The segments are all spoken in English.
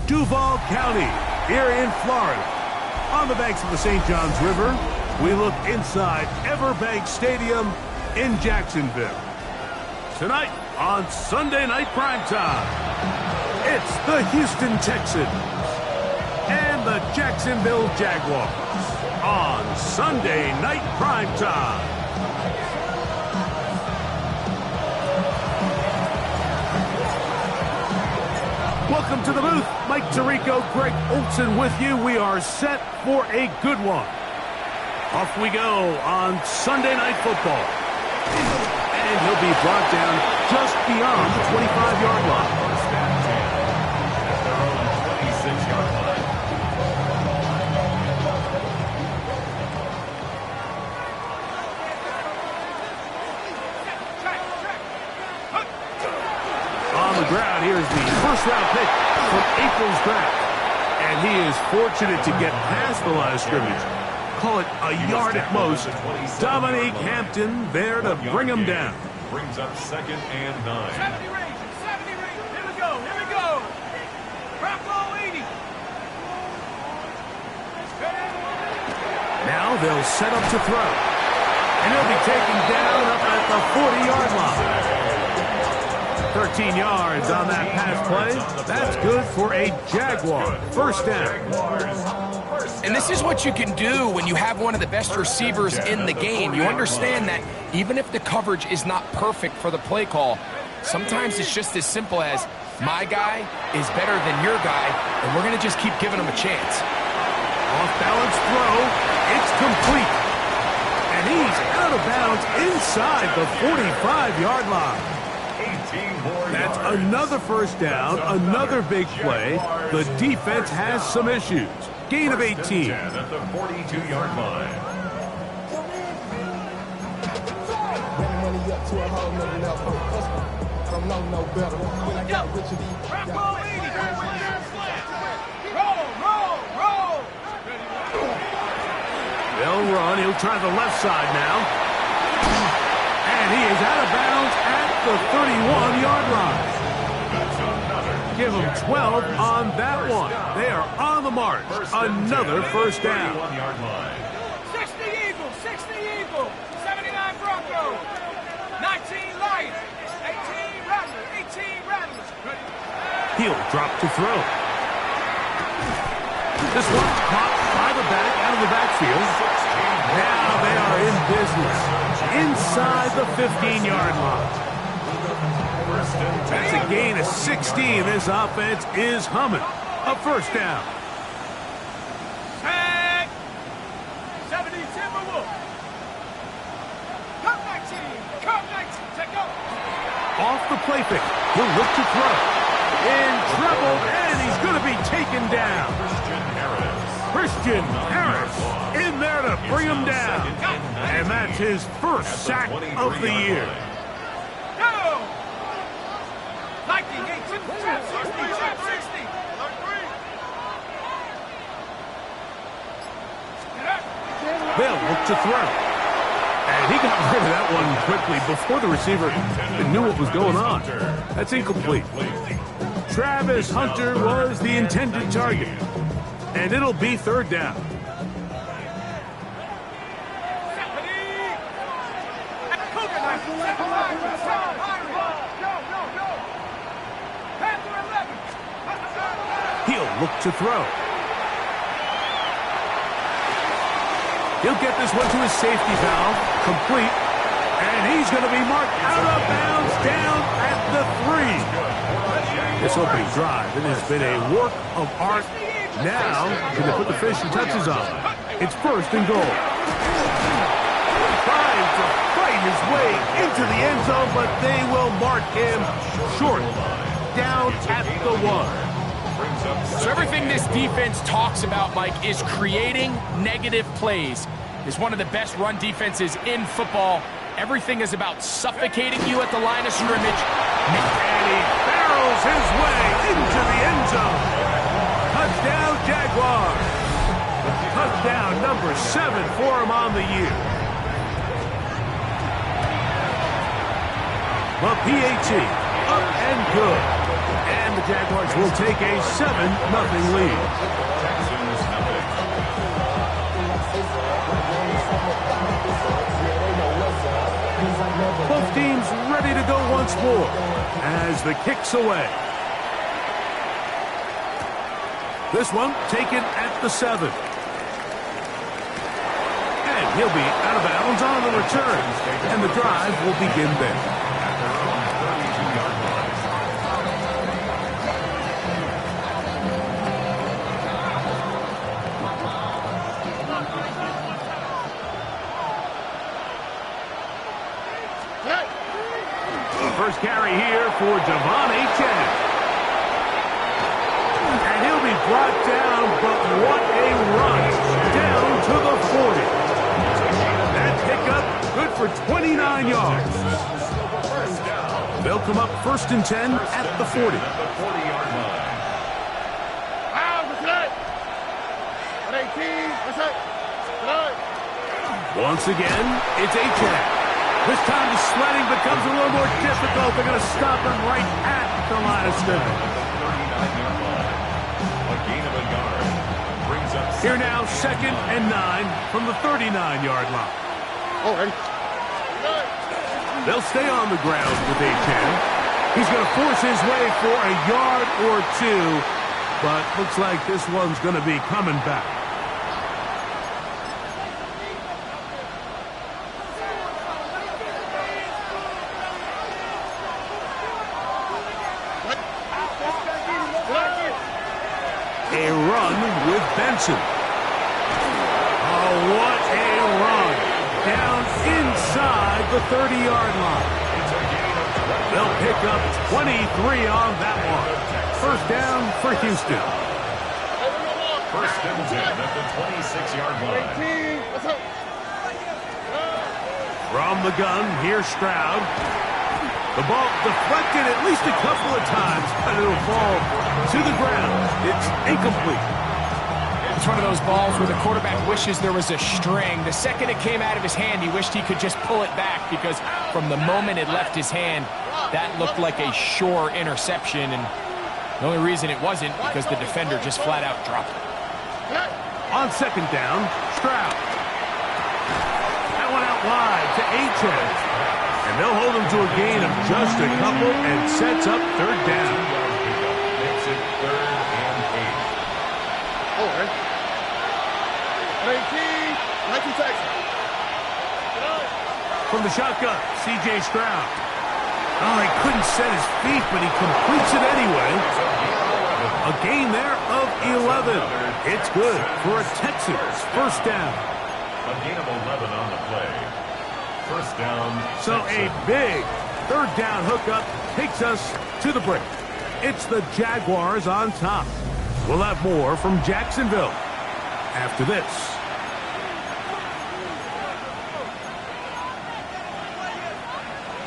Duval County, here in Florida. On the banks of the St. Johns River, we look inside Everbank Stadium in Jacksonville. Tonight on Sunday Night Primetime, it's the Houston Texans and the Jacksonville Jaguars on Sunday Night Primetime. Welcome to the booth. Mike Tirico, Greg Olson with you. We are set for a good one. Off we go on Sunday Night Football. And he'll be brought down just beyond the 25-yard line. First down 10 at their own 26-yard line. On the ground, here's the first-round pick from April's draft. And he is fortunate to get past the line of scrimmage. Call it a yard at most. Dominique Hampton there to bring him down. Brings up 2nd and 9. 70 range. Here we go. Bronco 80. Now they'll set up to throw. And he'll be taken down up at the 40-yard line. 13 yards on that pass play. That's good for a Jaguar. First down. And this is what you can do when you have one of the best receivers in the game. You understand that even if the coverage is not perfect for the play call, sometimes it's just as simple as my guy is better than your guy, and we're going to just keep giving him a chance. Off-balance throw. It's complete. And he's out of bounds inside the 45-yard line. That's another first down, another big play. The defense has some issues. Gain of 18. At the 42-yard line. Roll. They'll run. He'll try the left side now. And he is out of bounds at the 31-yard line. Give him 12 on that one. They are on the march. Another first down. 60 Eagle. 79 Bronco. 19 Lions. 18 Rattlers. He'll drop to throw. This one's caught by the back out of the backfield. Now they are in business inside the 15-yard line. That's a gain of 16. This offense is humming. A first down. Tag. 70 Timberwolf. Cup 19. Take go. Off the play fake. He'll look to throw. In trouble, and he's going to be taken down. Christian Harris in there to bring him down. And that's his first sack of the year. Go. Lightning 8, 60. They'll look to throw. And he got rid of that one quickly before the receiver knew what was going on. That's incomplete. Travis Hunter was the intended target. And it'll be third down. He'll look to throw. He'll get this one to his safety valve, complete, and he's going to be marked out of bounds down at the 3. This opening drive, it has been a work of art. Now, can they put the finishing touches on? It's first and goal. Trying to fight his way into the end zone, but they will mark him short, down at the 1. So everything this defense talks about, Mike, is creating negative plays. It's one of the best run defenses in football. Everything is about suffocating you at the line of scrimmage. And he barrels his way into the end zone. Touchdown, Jaguars. Touchdown number 7 for him on the year. The PAT, up and good. And the Jaguars will take a 7-0 lead. Texans nothing. Both teams ready to go once more as the kick's away. This one taken at the 7. And he'll be out of bounds on the return. And the drive will begin there. First carry here for Devon Achane. And he'll be brought down, but what a run down to the 40. That pickup good for 29 yards. They'll come up 1st and 10 at the 40. Once again, it's Achane. This time the sledding becomes a little more difficult. They're going to stop him right at the line of scrimmage. Here now, 2nd and 9 from the 39-yard line. They'll stay on the ground with Achane. He's going to force his way for a yard or 2, but looks like this one's going to be coming back. A run with Benson. Oh, what a run. Down inside the 30-yard line. They'll pick up 23 on that one. First down for Houston. 1st and 10 at the 26-yard line. From the gun, here's Stroud. The ball deflected at least a couple of times, but it'll fall to the ground. It's incomplete. It's one of those balls where the quarterback wishes there was a string. The second it came out of his hand, he wished he could just pull it back because from the moment it left his hand, that looked like a sure interception. And the only reason it wasn't because the defender just flat out dropped it. On 2nd down, Stroud. That one out wide to Achane. And they'll hold him to a gain of just a couple and sets up 3rd down. Makes it 3rd and 8. From the shotgun, C.J. Stroud. Oh, he couldn't set his feet, but he completes it anyway. A gain there of 11. It's good for a Texans 1st down. A gain of 11 on the play. 1st down. So a big 3rd down hookup takes us to the break. It's the Jaguars on top. We'll have more from Jacksonville after this.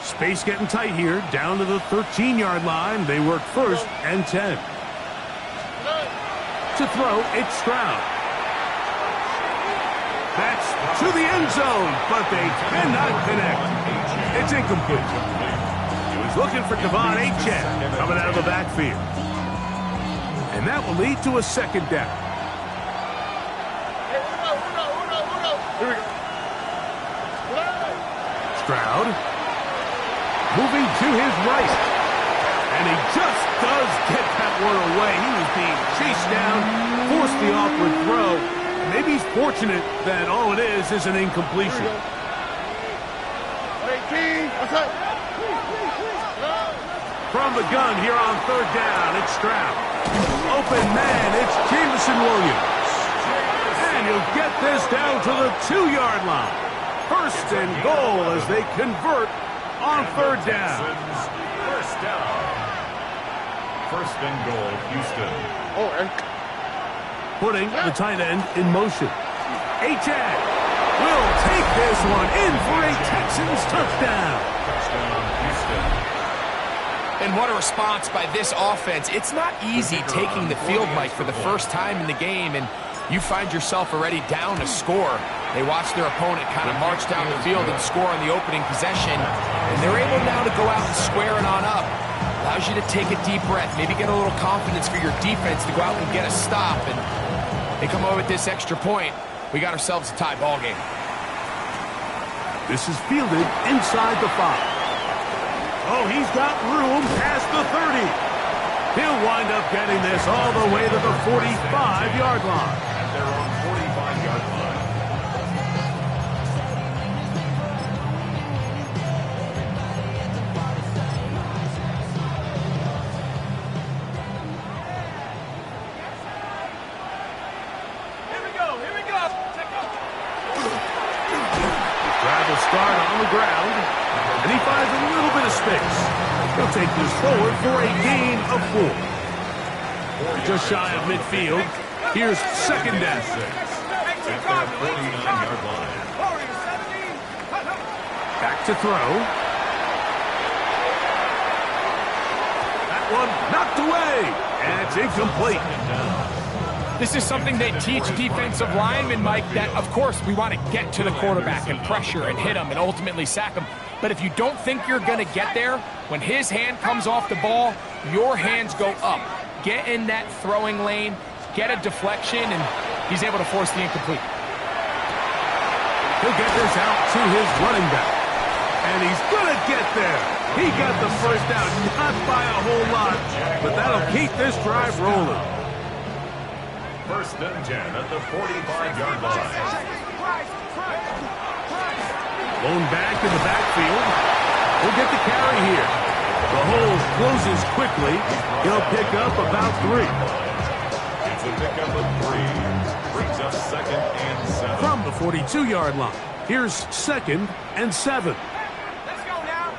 Space getting tight here, down to the 13-yard line. They work 1st and 10. To throw, it's Stroud. That's to the end zone, but they cannot connect. It's incomplete. He was looking for Devon Achane coming out of the backfield. And that will lead to a 2nd down. Stroud moving to his right. And he just does get that one away. He was being chased down, forced the awkward throw. Maybe he's fortunate that all it is an incompletion. From the gun here on 3rd down, it's Stroud. Open man, it's Jameson Williams. And he'll get this down to the 2-yard line. 1st and goal as they convert on 3rd down. 1st down. 1st and goal, Houston. Putting the tight end in motion. Achane will take this one in for a Texans touchdown. Touchdown, Houston. And what a response by this offense. It's not easy taking the field mic for the first time in the game, and you find yourself already down a score. They watch their opponent kind of march down the field and score on the opening possession, and they're able now to go out and square it on up. Allows you to take a deep breath, maybe get a little confidence for your defense to go out and get a stop, and they come away with this extra point. We got ourselves a tie ball game. This is fielded inside the 5. Oh, he's got room past the 30. He'll wind up getting this all the way to the 45-yard line. At their own 45-yard line. Here we go. Check up. The drive will start on the ground, and he finds a little bit of space. He'll take this forward for a gain of 4. Just shy of midfield. Here's second down. At their 49-yard line. Back to throw. That one knocked away, and it's incomplete. This is something they teach defensive linemen, Mike, that, of course, we want to get to the quarterback and pressure and hit him and ultimately sack him. But if you don't think you're going to get there, when his hand comes off the ball, your hands go up. Get in that throwing lane, get a deflection, and he's able to force the incomplete. He'll get this out to his running back. And he's going to get there. He got the first down, not by a whole lot, but that'll keep this drive rolling. First and 10 at the 45-yard line. Blown back in the backfield. He'll get the carry here. The hole closes quickly. He'll pick up about 3. It's a pickup of 3. Brings up second and 7. From the 42-yard line, here's second and 7. Let's go now.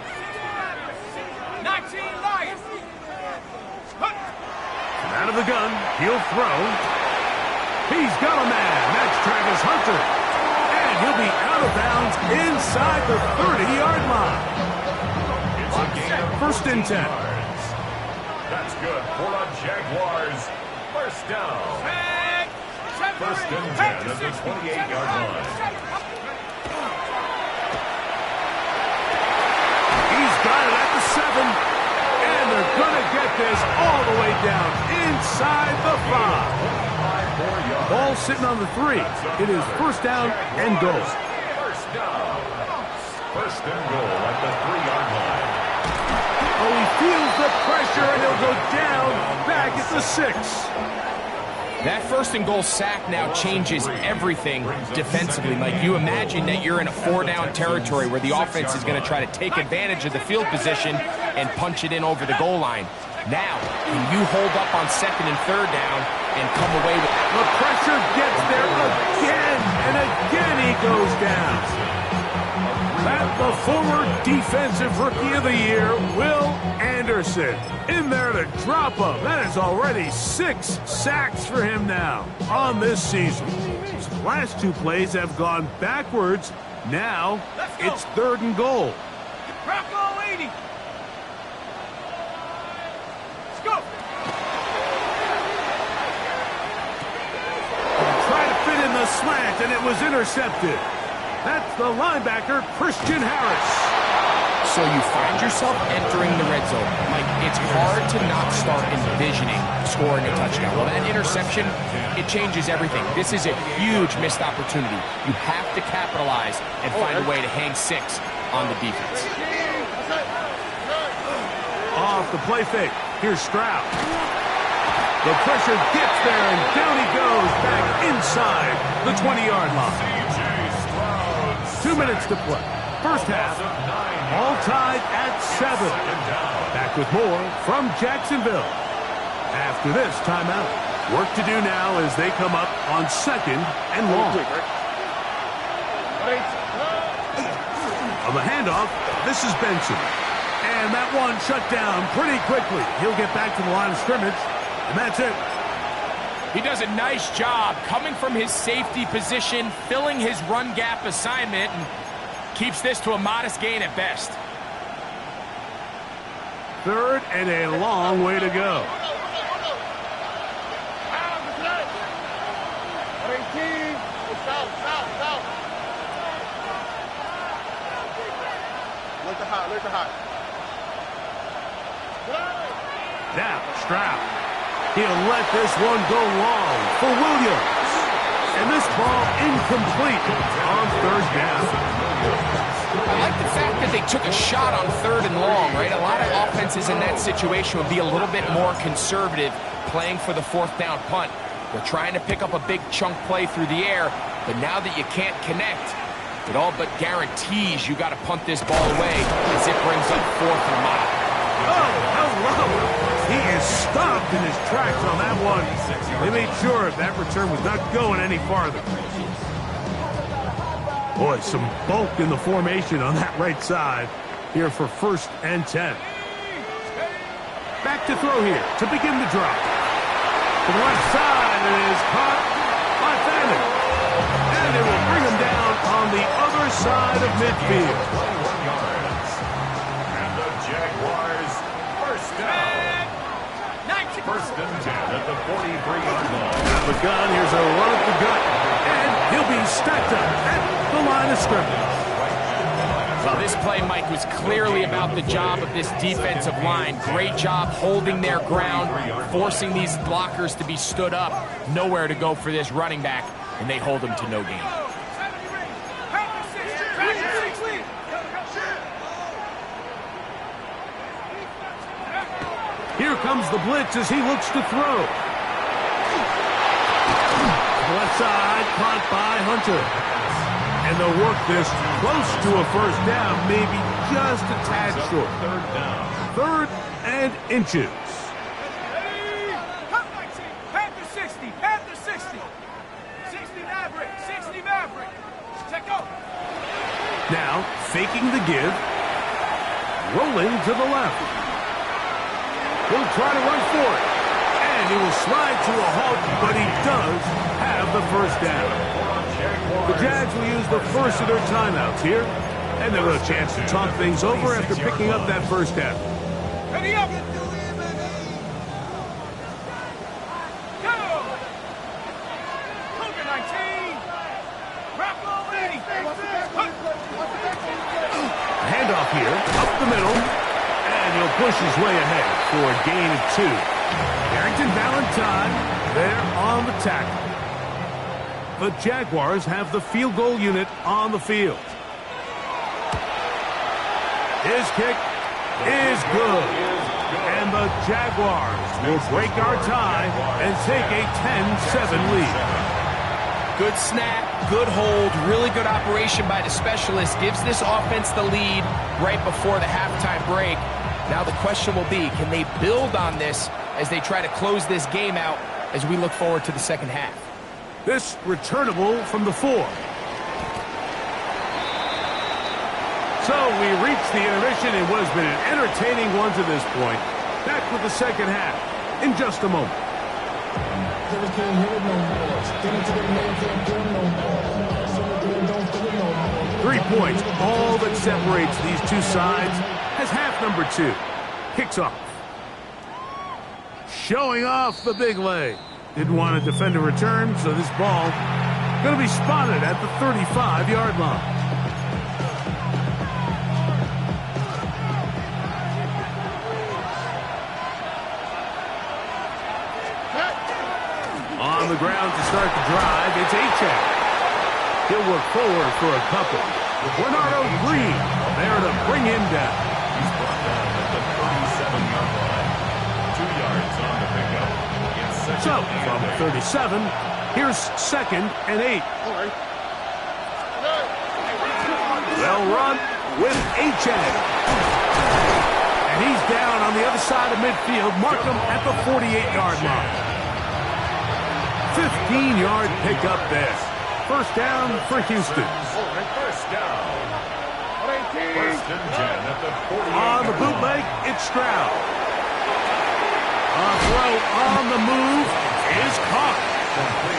19 Lions. Out of the gun, he'll throw. He's got a man. That's Travis Hunter. And he'll be out of bounds inside the 30-yard line. It's a gain of First and 10. yards. That's good for the Jaguars. First down. First and 10 at the 28-yard line. He's got it at the 7. And they're going to get this all the way down inside the 5. Ball sitting on the 3. It is first down and goal. First down. First and goal at the 3-yard line. Oh, he feels the pressure, and he'll go down back at the 6. That first and goal sack now changes everything defensively. Like, you imagine that you're in a 4-down territory where the offense is going to try to take advantage of the field position and punch it in over the goal line. Now, can you hold up on second and third down and come away with it? The pressure gets there again, and again he goes down. The former Defensive Rookie of the Year, Will Anderson, in there to drop him. That is already 6 sacks for him now on this season. His last 2 plays have gone backwards. Now it's third and goal. Bronco 80. Let's go. Try to fit in the slant, and it was intercepted. That's the linebacker, Christian Harris. So you find yourself entering the red zone. Like, it's hard to not start envisioning scoring a touchdown. Well, that interception, it changes everything. This is a huge missed opportunity. You have to capitalize and find a way to hang 6 on the defense. Off the play fake. Here's Stroud. The pressure gets there, and down he goes back inside the 20-yard line. 2 minutes to play. First half, all tied at 7. Back with more from Jacksonville. After this timeout, work to do now as they come up on second and long. On the handoff, this is Benson. And that one shut down pretty quickly. He'll get back to the line of scrimmage, and that's it. He does a nice job coming from his safety position, filling his run gap assignment, and keeps this to a modest gain at best. Third and a long way to go. Now, Stroud. He'll let this one go long for Williams. And this ball incomplete on third down. I like the fact that they took a shot on third and long, right? A lot of offenses in that situation would be a little bit more conservative playing for the fourth down punt. They're trying to pick up a big chunk play through the air, but now that you can't connect, it all but guarantees you got to punt this ball away as it brings up fourth and a mile. Oh, hello. He is stopped in his tracks on that one. They made sure that return was not going any farther. Boy, some bulk in the formation on that right side here for 1st and 10. Back to throw here to begin the drop. To the left side, it is caught by Fannin. And it will bring him down on the other side of midfield. And the Jaguars, first down. 1st and 10 at the 43-yard line. Out of the gun, here's a run up the gut. And he'll be stacked up at the line of scrimmage. Well, this play, Mike, was clearly about the job of this defensive line. Great job holding their ground, forcing these blockers to be stood up. Nowhere to go for this running back, and they hold him to no gain. Here comes the blitz as he looks to throw. Left side, caught by Hunter. And they'll work this close to a first down, maybe just a tad short. Third down. 3rd and inches. Panther 60, Panther 60. 60 Maverick, 60 Maverick. Check out. Now, faking the give. Rolling to the left. He'll try to run for it. And he will slide to a halt, but he does have the first down. The Jags will use the first of their timeouts here. And they'll have a chance to talk things over after picking up that first down. Ready up. Go. Cougar 19. Rocco 80. Handoff here, up the middle. And he'll push his way ahead for a gain of 2. Harrington Valentine there on the tackle. The Jaguars have the field goal unit on the field. His kick is good. And the Jaguars will break our tie and take a 10-7 lead. Good snap, good hold, really good operation by the specialist. Gives this offense the lead right before the halftime break. Now the question will be, can they build on this as they try to close this game out as we look forward to the second half? This returnable from the 4. So we reached the intermission. It has been an entertaining one to this point. Back with the second half in just a moment. 3 points, all that separates these two sides as half number 2 kicks off. Showing off the big leg. Didn't want to defend a return, so this ball going to be spotted at the 35-yard line. On the ground to start the drive, it's Achek. He'll work forward for a couple. Bernardo Green there to bring him down. He's brought down at the 37-yard line. 2 yards on the pickup. So, from 37, here's 2nd and 8. Well run with Achek. And he's down on the other side of midfield. Mark him at the 48-yard line. 15-yard pickup there. First down for Houston. First down. 1st and 10 at the 48. On the bootleg, it's Stroud. A throw on the move is caught.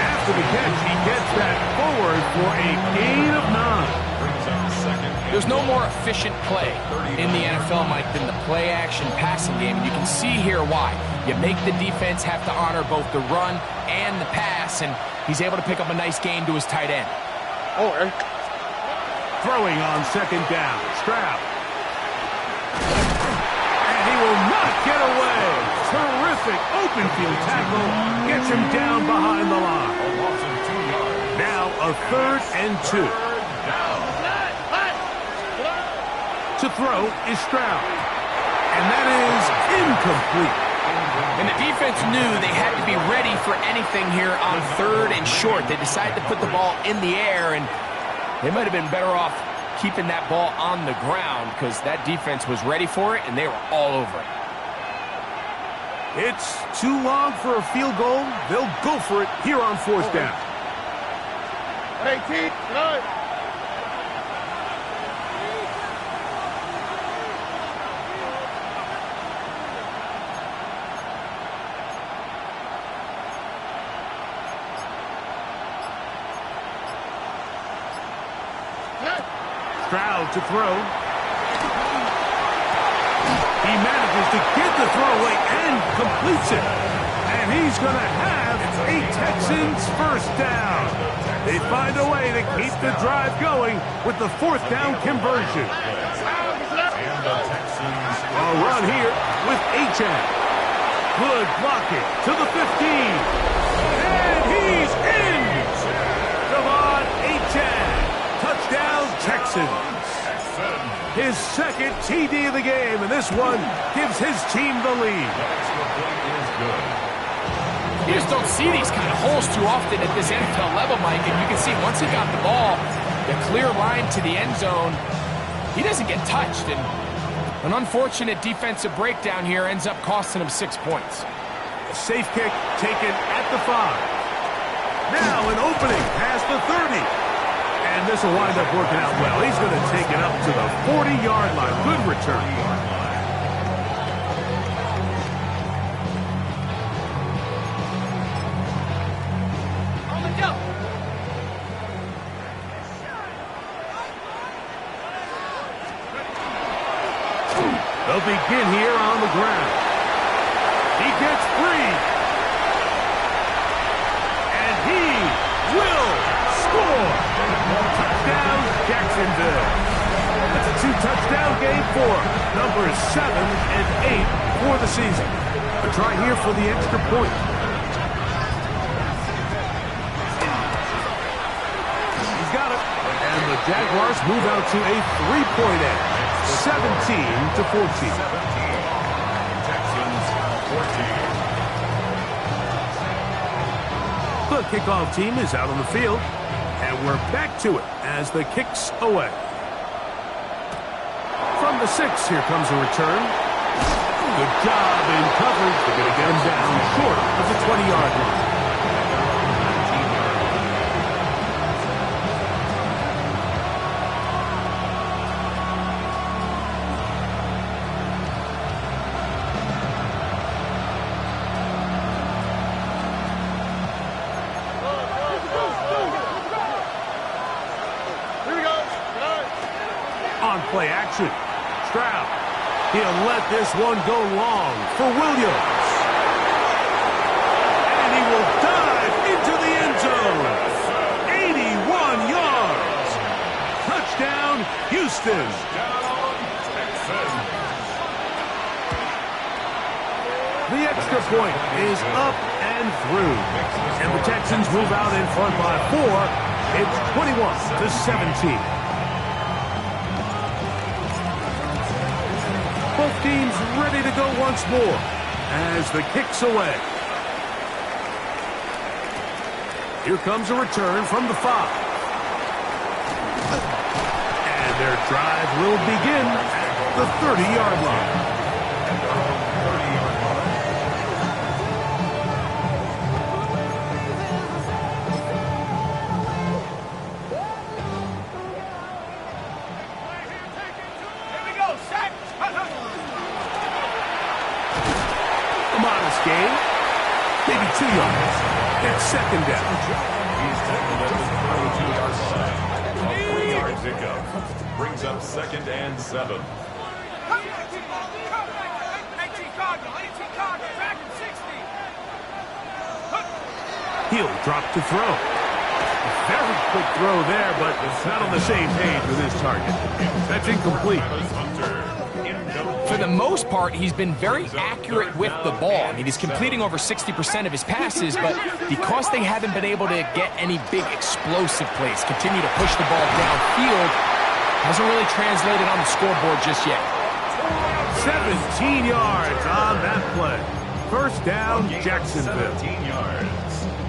After the catch, he gets that forward for a gain of 9. There's no more efficient play in the NFL, Mike, than the play-action passing game. And you can see here why. You make the defense have to honor both the run and the pass, and he's able to pick up a nice gain to his tight end. Throwing on 2nd down, Stroud. And he will not get away. Terrific open field tackle. Gets him down behind the line. Now a 3rd and 2. To throw is Stroud. And that is incomplete. And the defense knew they had to be ready for anything here on 3rd and short. They decided to put the ball in the air, and they might have been better off keeping that ball on the ground because that defense was ready for it, and they were all over it. It's too long for a field goal. They'll go for it here on 4th down. 18, good. Stroud to throw. He manages to get the throw away and completes it. And he's going to have a Texans 1st down. They find a way to keep the drive going with the 4th down conversion. A run here with Achane. Good blocking to the 15. And he's in. Devon Achane. Touchdown, Texans. His 2nd TD of the game, and this one gives his team the lead. You just don't see these kind of holes too often at this NFL level, Mike, and you can see once he got the ball, the clear line to the end zone, he doesn't get touched, and an unfortunate defensive breakdown here ends up costing him 6 points. A safe kick taken at the 5. Now an opening past the 30. And this will wind up working out well. He's going to take it up to the 40-yard line. Good return. They'll begin here on the ground. He gets free. And he will score. Touchdown, Jacksonville. That's a 2-touchdown game for him. Numbers 7 and 8 for the season. A try here for the extra point. He's got it. And the Jaguars move out to a 3-point edge. 17-14. Texans 14. The kickoff team is out on the field. And we're back to it as the kick's away. From the 6, here comes a return. Good job in coverage. They're going to get him down short of the 20-yard line. On play action. Stroud. He'll let this one go long for Williams. And he will dive into the end zone. 81 yards. Touchdown, Houston. The extra point is up and through. And the Texans move out in front by 4. It's 21-17. Both teams ready to go once more as the kick's away. Here comes a return from the 5. And their drive will begin at the 30-yard line. Game, maybe 2 yards. It's 2nd down. He's taken at the 22-yard line. A 3-yard pickup. Brings up 2nd and 7. He'll drop to throw. Very quick throw there, but not on the same page with his target. That's incomplete. Hunter, incomplete. for the most part, he's been very accurate with the ball. I mean, he's completing over 60% of his passes, but because they haven't been able to get any big explosive plays, continue to push the ball downfield, hasn't really translated on the scoreboard just yet. 17 yards on that play. First down, Jacksonville. 17 yards.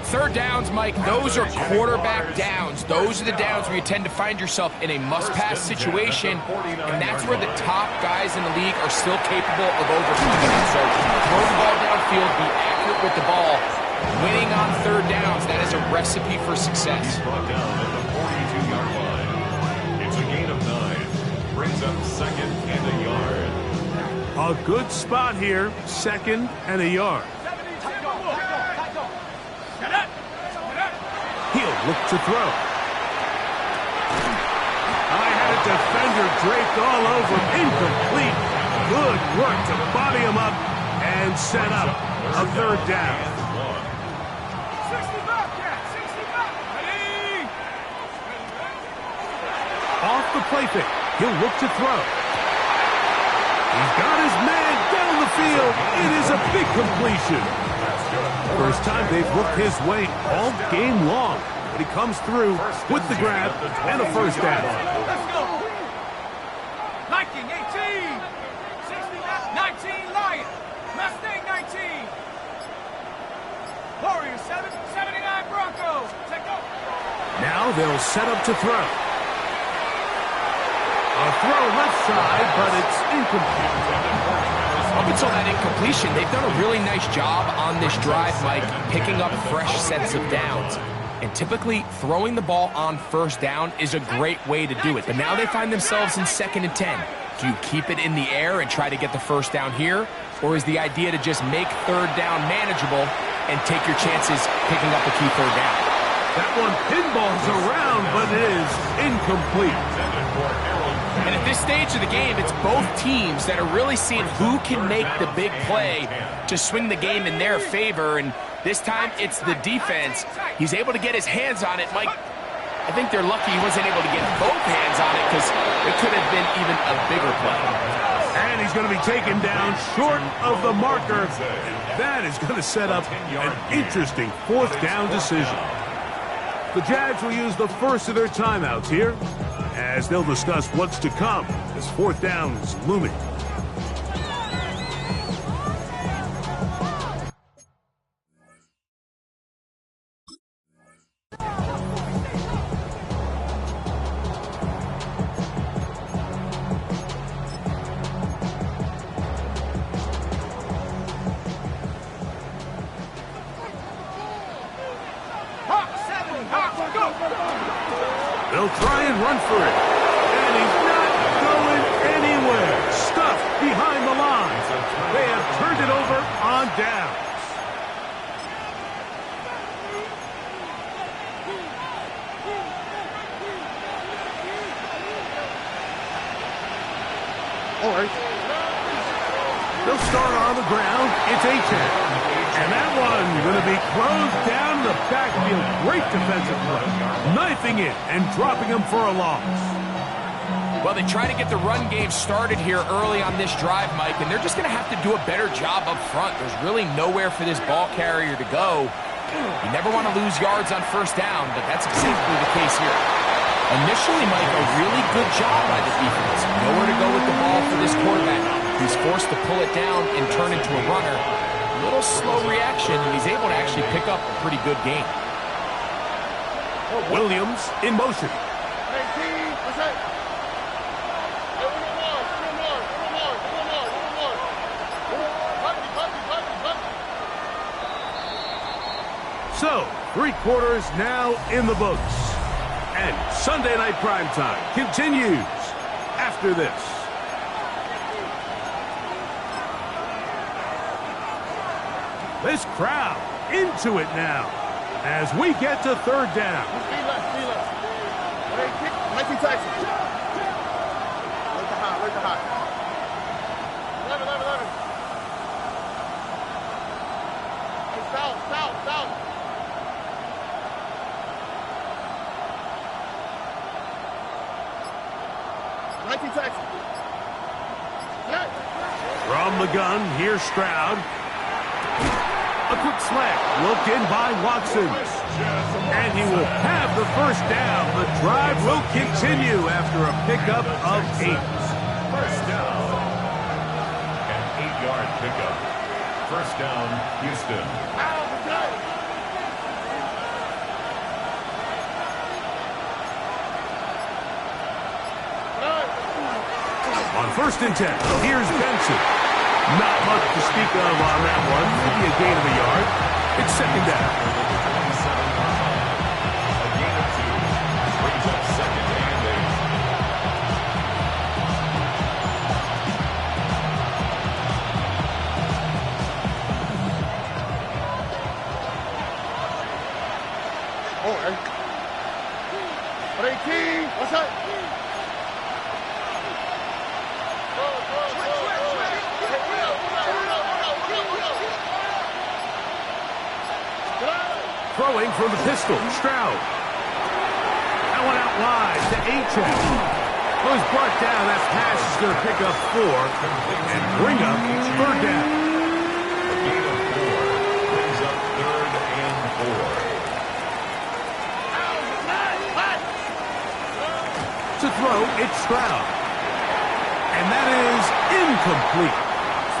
Third downs, Mike, those are quarterback downs. Those are the downs where you tend to find yourself in a must-pass situation, and that's where the top guys in the league are still capable of overcoming it. So throw the ball downfield, be accurate with the ball. Winning on third downs, that is a recipe for success. He's brought down at the 42-yard line. It's a gain of 9. Brings up second and a yard. A good spot here, second and a yard. He'll look to throw. I had a defender draped all over, incomplete. Good work to body him up and set up a third down. 60 Bobcat, 60 Bobcat. Off the play fake, he'll look to throw. He's got his man down the field. It is a big completion. First time they've looked his way all game long, but he comes through with the grab and a first down. Let's go. Viking 18. 19 Lion. Mustang 19. Warrior 7. 79 Broncos. Take off. Now they'll set up to throw. A throw left side, but it's incomplete. Up until that incompletion, they've done a really nice job on this drive, Mike, picking up fresh sets of downs. And typically, throwing the ball on first down is a great way to do it. But now they find themselves in 2nd and 10. Do you keep it in the air and try to get the first down here? Or is the idea to just make third down manageable and take your chances picking up a key third down? That one pinballs around, but it is incomplete. And at this stage of the game, it's both teams that are really seeing who can make the big play to swing the game in their favor. And this time, it's the defense. He's able to get his hands on it. Mike, I think they're lucky he wasn't able to get both hands on it because it could have been even a bigger play. And he's going to be taken down short of the marker. That is going to set up an interesting fourth down decision. The Jags will use the first of their timeouts here, as they'll discuss what's to come as fourth down is looming. They'll try and run for it. And he's not going anywhere. Stuffed behind the line. They have turned it over on downs. All right. They'll start on the ground. It's A-10. And that one going to be closed down the backfield. Great defensive play. Knifing it and dropping him for a loss. Well, they try to get the run game started here early on this drive, Mike, and they're just going to have to do a better job up front. There's really nowhere for this ball carrier to go. You never want to lose yards on first down, but that's exactly the case here. Initially, Mike, a really good job by the defense. Nowhere to go with the ball for this quarterback. He's forced to pull it down and turn into a runner. A little slow reaction, and he's able to actually pick up a pretty good game. Williams in motion. So, 3 quarters now in the books. And Sunday Night Primetime continues after this. This crowd into it now as we get to third down. From the gun, here's Stroud. A quick slant, looked in by Watson. And he will have the first down. The drive will continue after a pickup of 8. First down. An 8-yard pickup. First down, Houston. On 1st and 10, here's Benson. Not much to speak of on that one. Maybe a gain of a yard. It's 2nd down. A gain of 2. Brings up 2nd and 8. What's up? Throwing from the pistol, Stroud. That one out wide to Achane. Was brought down. That pass is going to pick up 4 and bring up 3rd down. A gain of 4. Brings up 3rd and 4. To throw, it's Stroud. And that is incomplete.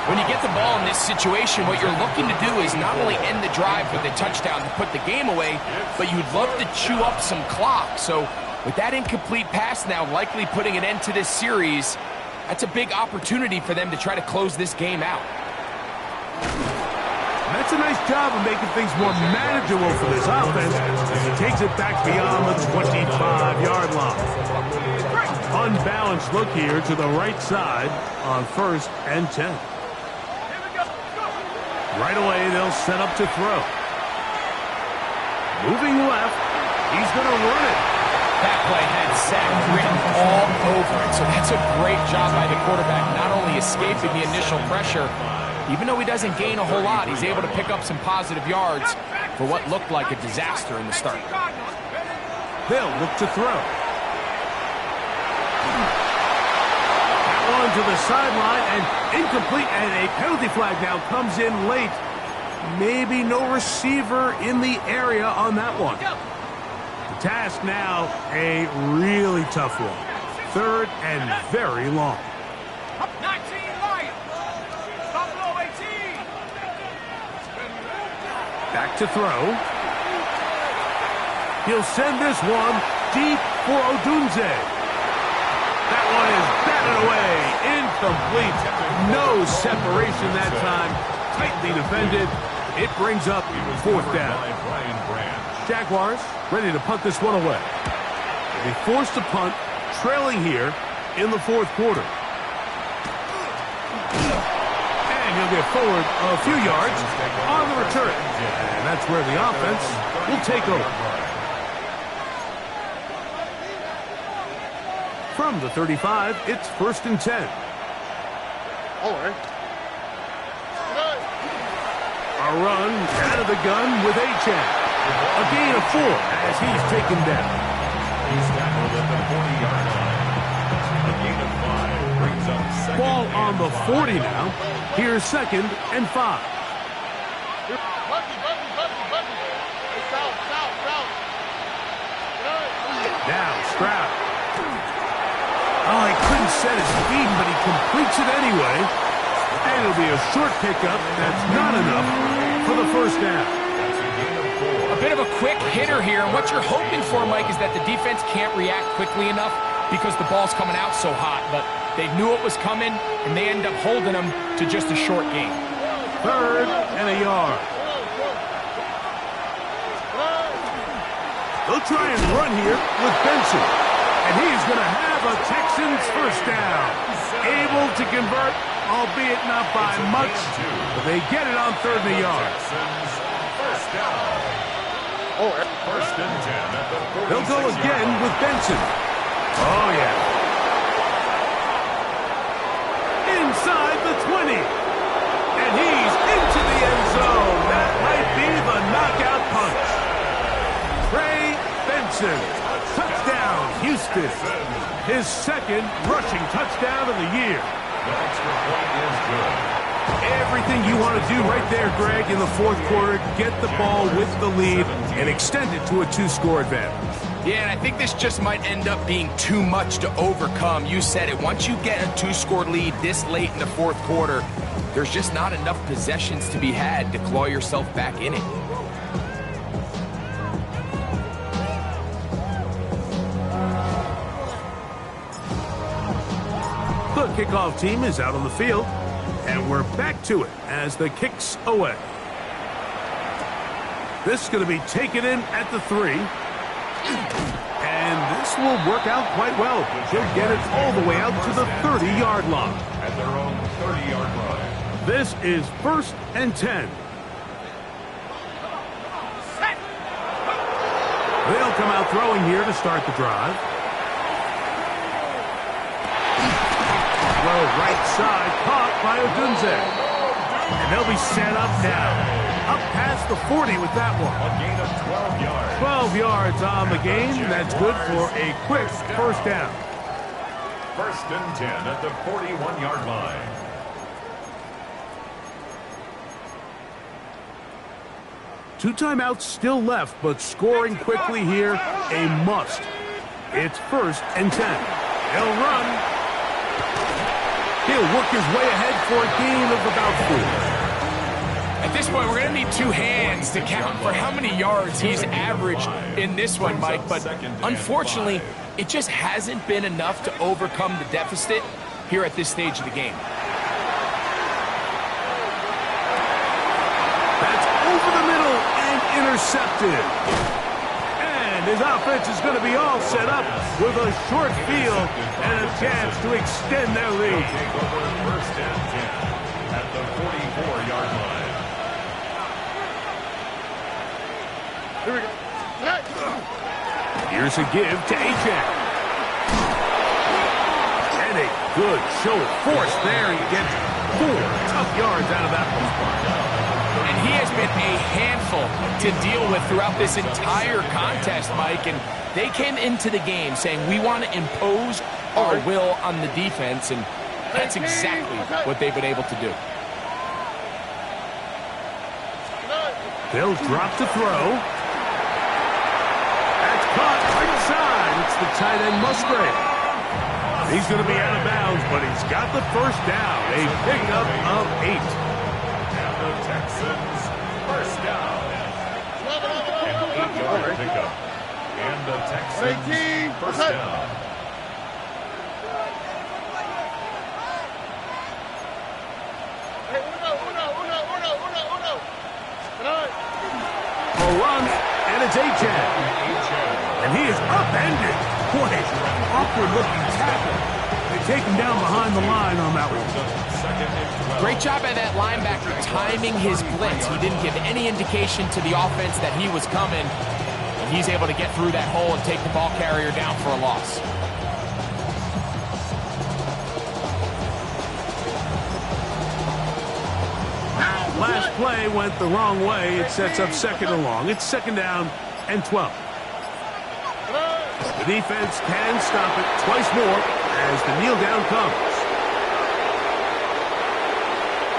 When you get the ball in this situation, what you're looking to do is not only end the drive with a touchdown to put the game away, but you'd love to chew up some clock. So with that incomplete pass now likely putting an end to this series, that's a big opportunity for them to try to close this game out. That's a nice job of making things more manageable for this offense as he takes it back beyond the 25-yard line. Unbalanced look here to the right side on 1st and 10. Right away, they'll set up to throw. Moving left, he's going to run it. That play had sack written all over it, so that's a great job by the quarterback, not only escaping the initial pressure, even though he doesn't gain a whole lot, he's able to pick up some positive yards for what looked like a disaster in the start. They'll look to throw. To the sideline and incomplete, and a penalty flag now comes in late. Maybe no receiver in the area on that one. The task now a really tough one. 3rd and very long. 19 Lions. Buffalo 18. Back to throw. He'll send this one deep for Odunze. That one is batted away. Incomplete. No separation that time. Tightly defended. It brings up 4th down. Jaguars ready to punt this one away. They'll be forced to punt, trailing here in the 4th quarter. And he'll get forward a few yards on the return. And that's where the offense will take over. From the 35, it's 1st and 10. A run out of the gun with Achane. A gain of 4 as he's taken down. He's tackled at the 40-yard line. A gain of 5 brings up 2nd. Ball on the 40 now. Here's 2nd and 5. Now Stroud. Oh, he couldn't set his feet, but he completes it anyway. And it'll be a short pickup. That's not enough for the 1st down. A bit of a quick hitter here, and what you're hoping for, Mike, is that the defense can't react quickly enough because the ball's coming out so hot. But they knew it was coming, and they end up holding them to just a short gain. 3rd and a yard. They'll try and run here with Benson. And he's going to have a Texans 1st down. Able to convert, albeit not by much. But they get it on 3rd and a yard. First down. 1st and 10 at the 46. They'll go again with Benson. Oh, yeah. Inside the 20. And he's into the end zone. That might be the knockout punch. Trey Benson. Touchdown, Houston. His 2nd rushing touchdown of the year. The extra point is good. Everything you want to do right there, Greg, in the fourth quarter, get the ball with the lead and extend it to a 2-score advantage. Yeah, and I think this just might end up being too much to overcome. You said it. Once you get a 2-score lead this late in the fourth quarter, there's just not enough possessions to be had to claw yourself back in it. The kickoff team is out on the field, and we're back to it as the kick's away. This is going to be taken in at the 3. And this will work out quite well. She'll get it all the way out to the 30-yard line. At their own 30-yard line. This is 1st and 10. They'll come out throwing here to start the drive. Throw right side, caught by Odunze. And they'll be set up now. Up past the 40 with that one. A gain of 12 yards. 12 yards on the game. That's good for a quick first down. 1st and 10 at the 41-yard line. Two timeouts still left, but scoring quickly here, a must. It's 1st and 10. He'll run. He'll work his way ahead for a gain of about 4. At this point, we're going to need 2 hands to count for how many yards he's averaged in this one, Mike. But unfortunately, it just hasn't been enough to overcome the deficit here at this stage of the game. That's over the middle and intercepted. And his offense is going to be all set up with a short field and a chance to extend their lead. Take over 1st and 10 at the 44-yard line. Here we go. Here's a give to Ajak. And a good show of force there. He gets 4 tough yards out of that one. And he has been a handful to deal with throughout this entire contest, Mike. And they came into the game saying, we want to impose our will on the defense. And that's exactly what they've been able to do. They'll drop to throw. Caught right side. It's the tight end Musgrave. He's going to be out of bounds, but he's got the first down. A pickup of 8. And the Texans first down. An 8-yard pickup. And the Texans first down. A run, and it's Ajak. And he is upended. What a awkward-looking tackle. They take him down behind the line on that one. Great job by that linebacker timing his blitz. He didn't give any indication to the offense that he was coming. And he's able to get through that hole and take the ball carrier down for a loss. Last play went the wrong way. It sets up 2nd and long. It's 2nd down and 12. The defense can stop it twice more as the kneel down comes.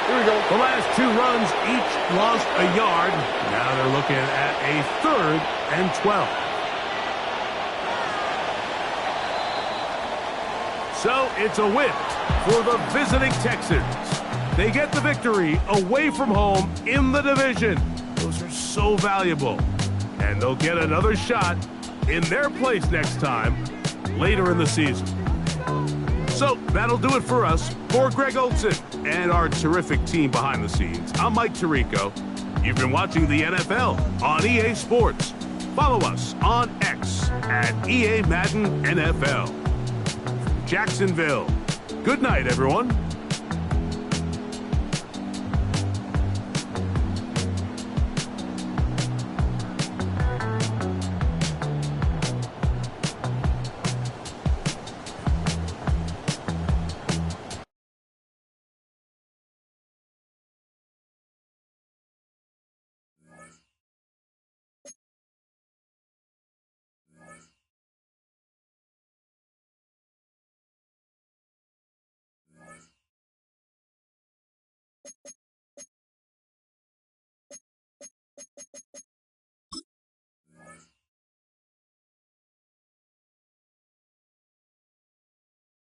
Here we go. The last 2 runs each lost a yard. Now they're looking at a 3rd and 12. So it's a win for the visiting Texans. They get the victory away from home in the division. Those are so valuable. And they'll get another shot in their place next time later in the season. So that'll do it for us. For Greg Olson and our terrific team behind the scenes, I'm Mike Tirico. You've been watching the NFL on EA Sports. Follow us on X at EA Madden NFL. Jacksonville. Good night, everyone.